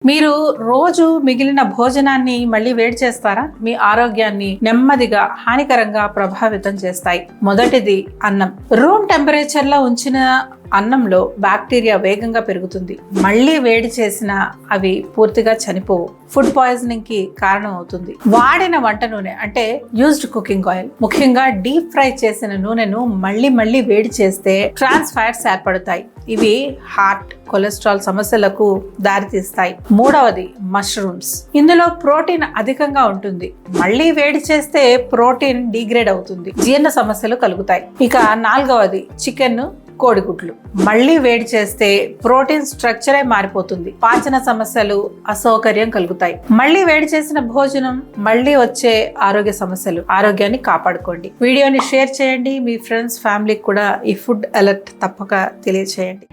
మీరు రోజు మిగిలిన భోజనాన్ని మళ్ళీ వేడి చేస్తారా? మీ ఆరోగ్యాన్ని నెమ్మదిగా హానికరంగా ప్రభావితం చేస్తాయి. మొదటిది అన్నం. రూమ్ టెంపరేచర్ లో ఉంచిన అన్నంలో బ్యాక్టీరియా వేగంగా పెరుగుతుంది. మళ్ళీ వేడి చేసిన అవి పూర్తిగా చనిపోవు. ఫుడ్ పాయిజనింగ్ కి కారణం అవుతుంది. వాడిన వంట నూనె అంటే యూజ్డ్ కుకింగ్ ఆయిల్, ముఖ్యంగా డీప్ ఫ్రై చేసిన నూనెను మళ్ళీ వేడి చేస్తే ట్రాన్స్ ఫ్యాట్స్ ఏర్పడతాయి. ఇవి హార్ట్, కొలెస్ట్రాల్ సమస్యలకు దారితీస్తాయి. మూడవది మష్రూమ్స్. ఇందులో ప్రోటీన్ అధికంగా ఉంటుంది. మళ్ళీ వేడి చేస్తే ప్రోటీన్ డిగ్రేడ్ అవుతుంది, జీర్ణ సమస్యలు కలుగుతాయి. ఇక నాలుగవది చికెన్, కోడిగుడ్లు. మళ్ళీ వేడి చేస్తే ప్రోటీన్ స్ట్రక్చరే మారిపోతుంది, పాచన సమస్యలు, అసౌకర్యం కలుగుతాయి. మళ్ళీ వేడి చేసిన భోజనం, మళ్ళీ వచ్చే ఆరోగ్య సమస్యలు. ఆరోగ్యాన్ని కాపాడుకోండి. వీడియోని షేర్ చేయండి. మీ ఫ్రెండ్స్, ఫ్యామిలీకి కూడా ఈ ఫుడ్ అలర్ట్ తప్పక తెలియచేయండి.